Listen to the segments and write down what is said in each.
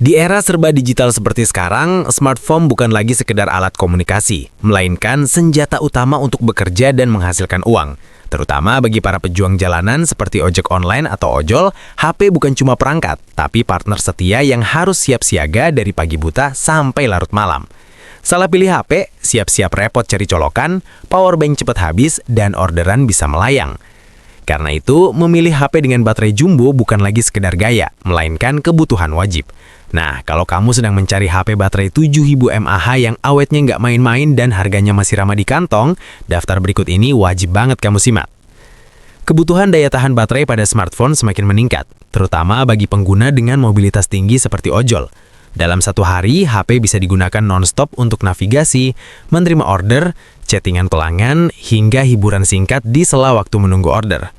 Di era serba digital seperti sekarang, smartphone bukan lagi sekedar alat komunikasi, melainkan senjata utama untuk bekerja dan menghasilkan uang. Terutama bagi para pejuang jalanan seperti ojek online atau ojol, HP bukan cuma perangkat, tapi partner setia yang harus siap siaga dari pagi buta sampai larut malam. Salah pilih HP, siap-siap repot cari colokan, powerbank cepat habis, dan orderan bisa melayang. Karena itu, memilih HP dengan baterai jumbo bukan lagi sekedar gaya, melainkan kebutuhan wajib. Nah, kalau kamu sedang mencari HP baterai 7000 mAh yang awetnya nggak main-main dan harganya masih ramah di kantong, daftar berikut ini wajib banget kamu simak. Kebutuhan daya tahan baterai pada smartphone semakin meningkat, terutama bagi pengguna dengan mobilitas tinggi seperti ojol. Dalam satu hari, HP bisa digunakan non-stop untuk navigasi, menerima order, chattingan pelanggan, hingga hiburan singkat di sela waktu menunggu order.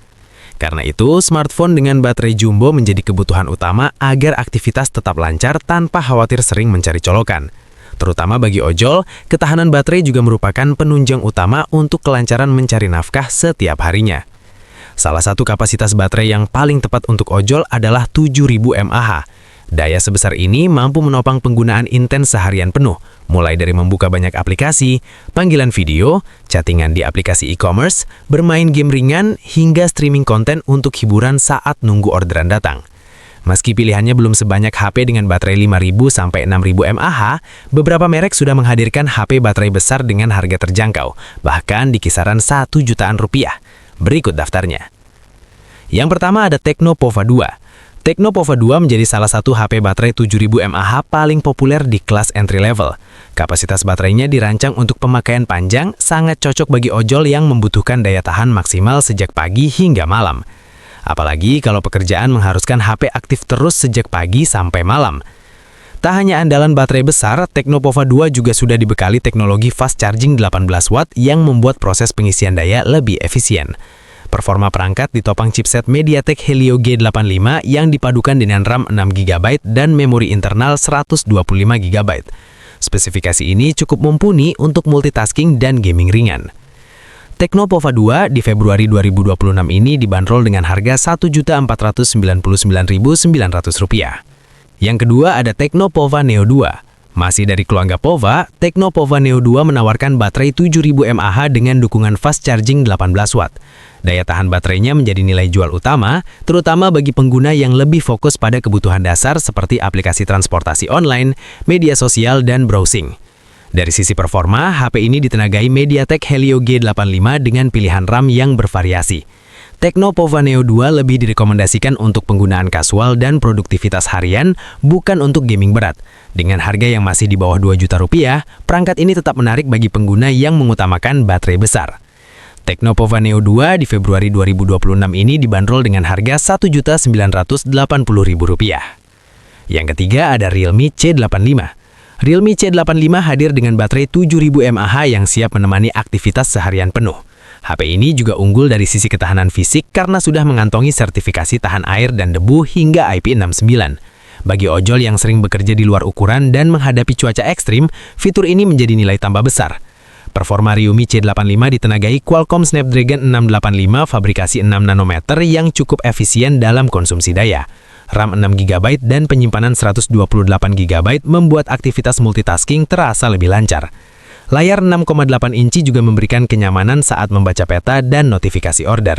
Karena itu, smartphone dengan baterai jumbo menjadi kebutuhan utama agar aktivitas tetap lancar tanpa khawatir sering mencari colokan. Terutama bagi ojol, ketahanan baterai juga merupakan penunjang utama untuk kelancaran mencari nafkah setiap harinya. Salah satu kapasitas baterai yang paling tepat untuk ojol adalah 7000 mAh. Daya sebesar ini mampu menopang penggunaan intens seharian penuh, mulai dari membuka banyak aplikasi, panggilan video, chattingan di aplikasi e-commerce, bermain game ringan, hingga streaming konten untuk hiburan saat nunggu orderan datang. Meski pilihannya belum sebanyak HP dengan baterai 5000 sampai 6000 mAh, beberapa merek sudah menghadirkan HP baterai besar dengan harga terjangkau, bahkan di kisaran 1 jutaan rupiah. Berikut daftarnya. Yang pertama ada Tecno Pova 2. Tecno Pova 2 menjadi salah satu HP baterai 7000 mAh paling populer di kelas entry level. Kapasitas baterainya dirancang untuk pemakaian panjang, sangat cocok bagi ojol yang membutuhkan daya tahan maksimal sejak pagi hingga malam. Apalagi kalau pekerjaan mengharuskan HP aktif terus sejak pagi sampai malam. Tak hanya andalan baterai besar, Tecno Pova 2 juga sudah dibekali teknologi fast charging 18 watt yang membuat proses pengisian daya lebih efisien. Performa perangkat ditopang chipset MediaTek Helio G85 yang dipadukan dengan RAM 6GB dan memori internal 125GB. Spesifikasi ini cukup mumpuni untuk multitasking dan gaming ringan. Tecno Pova 2 di Februari 2026 ini dibanderol dengan harga Rp1.499.900. Yang kedua ada Tecno Pova Neo 2. Masih dari keluarga Pova, Tecno Pova Neo 2 menawarkan baterai 7000 mAh dengan dukungan fast charging 18 watt. Daya tahan baterainya menjadi nilai jual utama, terutama bagi pengguna yang lebih fokus pada kebutuhan dasar seperti aplikasi transportasi online, media sosial, dan browsing. Dari sisi performa, HP ini ditenagai MediaTek Helio G85 dengan pilihan RAM yang bervariasi. Tecno Pova Neo 2 lebih direkomendasikan untuk penggunaan kasual dan produktivitas harian, bukan untuk gaming berat. Dengan harga yang masih di bawah 2 juta rupiah, perangkat ini tetap menarik bagi pengguna yang mengutamakan baterai besar. Tecno Pova Neo 2 di Februari 2026 ini dibanderol dengan harga Rp1.980.000. Yang ketiga ada Realme C85. Realme C85 hadir dengan baterai 7000 mAh yang siap menemani aktivitas seharian penuh. HP ini juga unggul dari sisi ketahanan fisik karena sudah mengantongi sertifikasi tahan air dan debu hingga IP69. Bagi ojol yang sering bekerja di luar ukuran dan menghadapi cuaca ekstrim, fitur ini menjadi nilai tambah besar. Performa Realme C85 ditenagai Qualcomm Snapdragon 685 fabrikasi 6 nanometer yang cukup efisien dalam konsumsi daya. RAM 6GB dan penyimpanan 128GB membuat aktivitas multitasking terasa lebih lancar. Layar 6,8 inci juga memberikan kenyamanan saat membaca peta dan notifikasi order.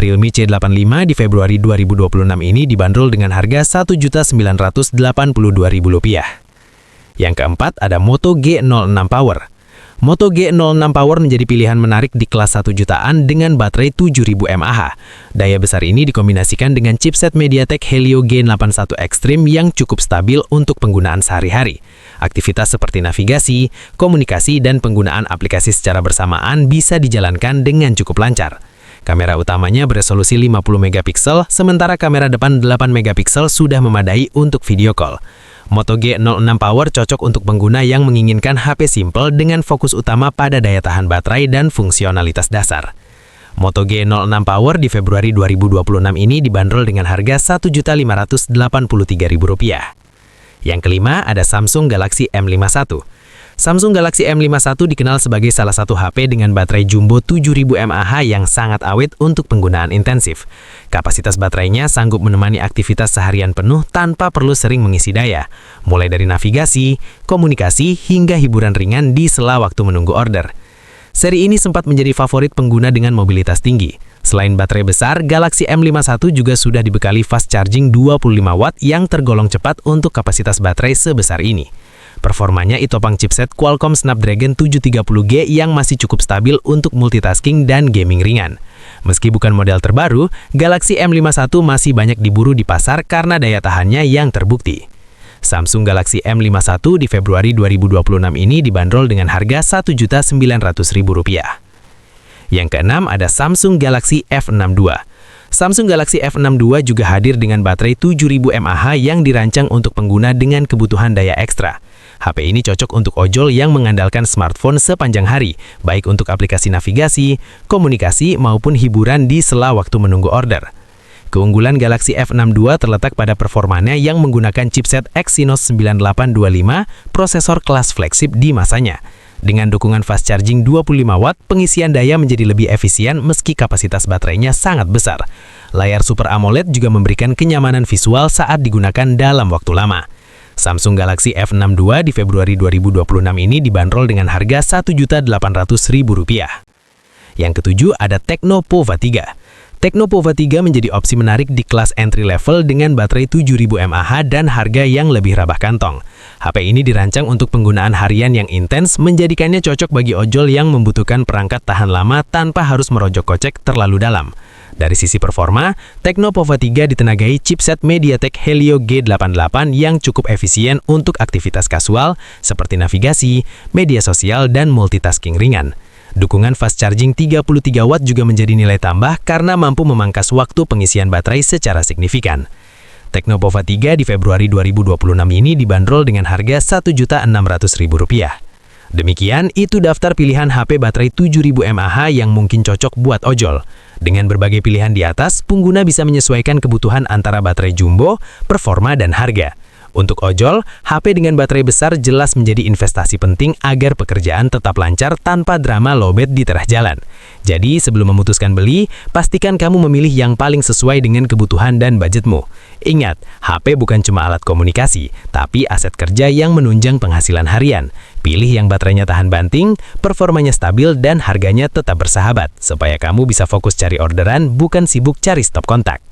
Realme C85 di Februari 2026 ini dibanderol dengan harga Rp1.982.000. Yang keempat ada Moto G06 Power. Moto G06 Power menjadi pilihan menarik di kelas 1 jutaan dengan baterai 7000 mAh. Daya besar ini dikombinasikan dengan chipset MediaTek Helio G81 Extreme yang cukup stabil untuk penggunaan sehari-hari. Aktivitas seperti navigasi, komunikasi, dan penggunaan aplikasi secara bersamaan bisa dijalankan dengan cukup lancar. Kamera utamanya beresolusi 50 megapiksel, sementara kamera depan 8 megapiksel sudah memadai untuk video call. Moto G06 Power cocok untuk pengguna yang menginginkan HP simple dengan fokus utama pada daya tahan baterai dan fungsionalitas dasar. Moto G06 Power di Februari 2026 ini dibanderol dengan harga Rp1.583.000. Yang kelima ada Samsung Galaxy M51. Samsung Galaxy M51 dikenal sebagai salah satu HP dengan baterai jumbo 7000 mAh yang sangat awet untuk penggunaan intensif. Kapasitas baterainya sanggup menemani aktivitas seharian penuh tanpa perlu sering mengisi daya, mulai dari navigasi, komunikasi, hingga hiburan ringan di sela waktu menunggu order. Seri ini sempat menjadi favorit pengguna dengan mobilitas tinggi. Selain baterai besar, Galaxy M51 juga sudah dibekali fast charging 25 watt yang tergolong cepat untuk kapasitas baterai sebesar ini. Performanya ditopang chipset Qualcomm Snapdragon 730G yang masih cukup stabil untuk multitasking dan gaming ringan. Meski bukan model terbaru, Galaxy M51 masih banyak diburu di pasar karena daya tahannya yang terbukti. Samsung Galaxy M51 di Februari 2026 ini dibanderol dengan harga Rp1.900.000. Yang keenam ada Samsung Galaxy F62. Samsung Galaxy F62 juga hadir dengan baterai 7000 mAh yang dirancang untuk pengguna dengan kebutuhan daya ekstra. HP ini cocok untuk ojol yang mengandalkan smartphone sepanjang hari, baik untuk aplikasi navigasi, komunikasi, maupun hiburan di sela waktu menunggu order. Keunggulan Galaxy F62 terletak pada performanya yang menggunakan chipset Exynos 9825, prosesor kelas flagship di masanya. Dengan dukungan fast charging 25 watt, pengisian daya menjadi lebih efisien meski kapasitas baterainya sangat besar. Layar Super AMOLED juga memberikan kenyamanan visual saat digunakan dalam waktu lama. Samsung Galaxy F62 di Februari 2026 ini dibanderol dengan harga Rp1.800.000. Yang ketujuh ada Tecno Pova 3. Tecno Pova 3 menjadi opsi menarik di kelas entry level dengan baterai 7000 mAh dan harga yang lebih rabah kantong. HP ini dirancang untuk penggunaan harian yang intens, menjadikannya cocok bagi ojol yang membutuhkan perangkat tahan lama tanpa harus merojok kocek terlalu dalam. Dari sisi performa, Tecno Pova 3 ditenagai chipset MediaTek Helio G88 yang cukup efisien untuk aktivitas kasual seperti navigasi, media sosial, dan multitasking ringan. Dukungan fast charging 33 watt juga menjadi nilai tambah karena mampu memangkas waktu pengisian baterai secara signifikan. Tecno Pova 3 di Februari 2026 ini dibanderol dengan harga Rp1.600.000. Demikian, itu daftar pilihan HP baterai 7000 mAh yang mungkin cocok buat ojol. Dengan berbagai pilihan di atas, pengguna bisa menyesuaikan kebutuhan antara baterai jumbo, performa, dan harga. Untuk ojol, HP dengan baterai besar jelas menjadi investasi penting agar pekerjaan tetap lancar tanpa drama lowbat di tengah jalan. Jadi, sebelum memutuskan beli, pastikan kamu memilih yang paling sesuai dengan kebutuhan dan budgetmu. Ingat, HP bukan cuma alat komunikasi, tapi aset kerja yang menunjang penghasilan harian. Pilih yang baterainya tahan banting, performanya stabil, dan harganya tetap bersahabat, supaya kamu bisa fokus cari orderan, bukan sibuk cari stop kontak.